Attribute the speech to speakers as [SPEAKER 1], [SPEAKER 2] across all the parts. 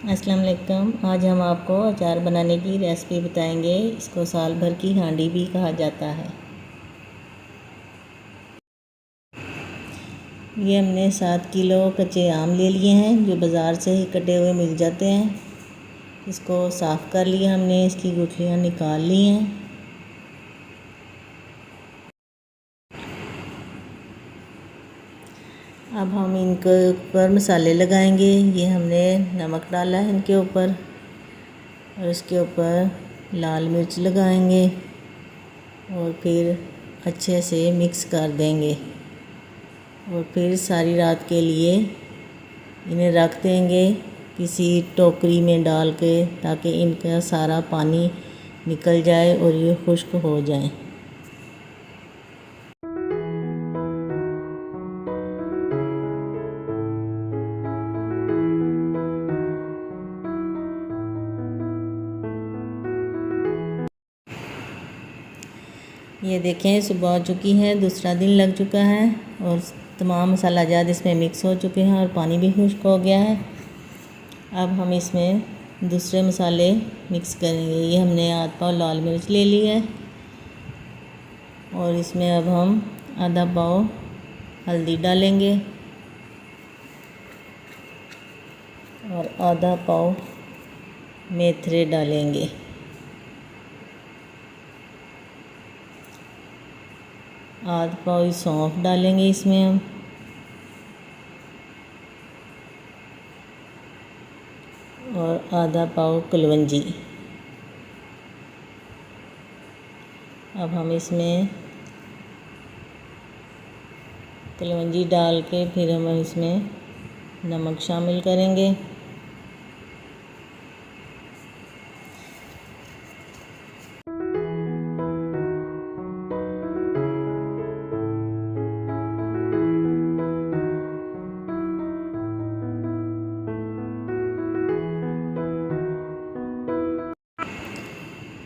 [SPEAKER 1] अस्सलाम वालेकुम। आज हम आपको अचार बनाने की रेसिपी बताएंगे। इसको साल भर की हांडी भी कहा जाता है। ये हमने 7 किलो कच्चे आम ले लिए हैं जो बाज़ार से ही कटे हुए मिल जाते हैं। इसको साफ़ कर लिया हमने, इसकी गुठलियाँ निकाल ली हैं। अब हम इनके ऊपर मसाले लगाएंगे। ये हमने नमक डाला है इनके ऊपर और इसके ऊपर लाल मिर्च लगाएंगे और फिर अच्छे से मिक्स कर देंगे और फिर सारी रात के लिए इन्हें रख देंगे किसी टोकरी में डाल के, ताकि इनका सारा पानी निकल जाए और ये खुश्क हो जाए। ये देखें, सुबह हो चुकी है, दूसरा दिन लग चुका है और तमाम मसाला जात इसमें मिक्स हो चुके हैं और पानी भी खुश्क हो गया है। अब हम इसमें दूसरे मसाले मिक्स करेंगे। ये हमने आधा पाव लाल मिर्च ले ली है और इसमें अब हम आधा पाव हल्दी डालेंगे और आधा पाव मेथरे डालेंगे। आधा पाव सौंफ डालेंगे इसमें हम और आधा पाव कलवंजी। अब हम इसमें कलवंजी डाल के फिर हम इसमें नमक शामिल करेंगे।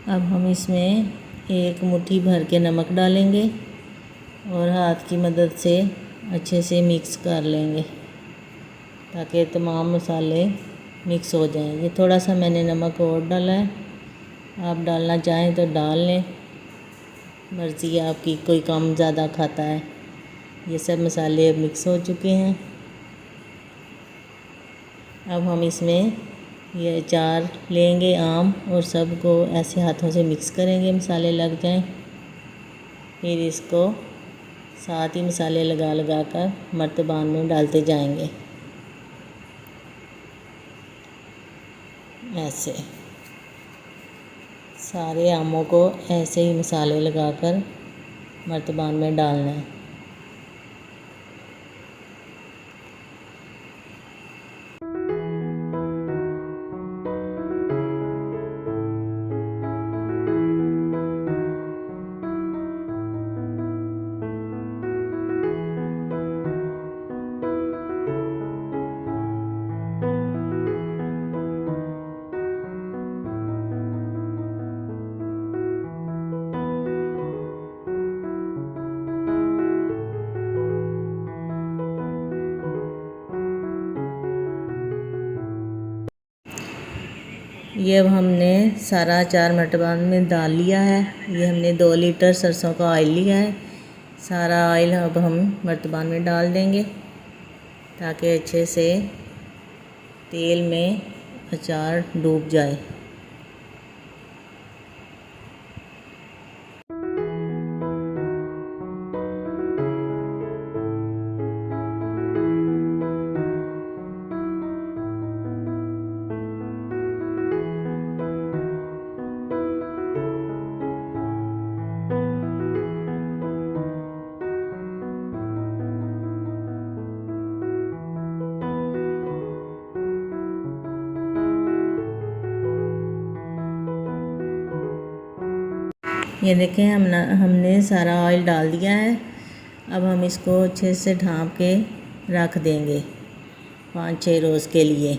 [SPEAKER 1] अब हम इसमें एक मुट्ठी भर के नमक डालेंगे और हाथ की मदद से अच्छे से मिक्स कर लेंगे ताकि तमाम मसाले मिक्स हो जाएं। ये थोड़ा सा मैंने नमक और डाला है, आप डालना चाहें तो डाल लें, मर्ज़ी है आपकी, कोई कम ज़्यादा खाता है। ये सब मसाले अब मिक्स हो चुके हैं। अब हम इसमें ये अचार लेंगे आम और सबको ऐसे हाथों से मिक्स करेंगे, मसाले लग जाएं। फिर इसको साथ ही मसाले लगा लगा कर मर्तबान में डालते जाएंगे। ऐसे सारे आमों को ऐसे ही मसाले लगाकर मर्तबान में डालना है। ये अब हमने सारा अचार मर्तबान में डाल लिया है। ये हमने 2 लीटर सरसों का ऑयल लिया है। सारा ऑयल अब हम मर्तबान में डाल देंगे ताकि अच्छे से तेल में अचार डूब जाए। ये देखें, हमने सारा ऑयल डाल दिया है। अब हम इसको अच्छे से ढाँप के रख देंगे 5-6 रोज़ के लिए।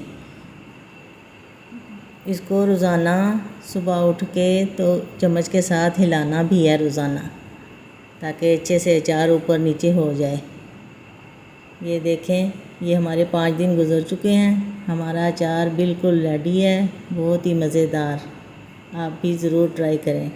[SPEAKER 1] इसको रोज़ाना सुबह उठ के तो चम्मच के साथ हिलाना भी है रोज़ाना, ताकि अच्छे से अचार ऊपर नीचे हो जाए। ये देखें, ये हमारे 5 दिन गुज़र चुके हैं हमारा अचार बिल्कुल रेडी है, बहुत ही मज़ेदार। आप भी ज़रूर ट्राई करें।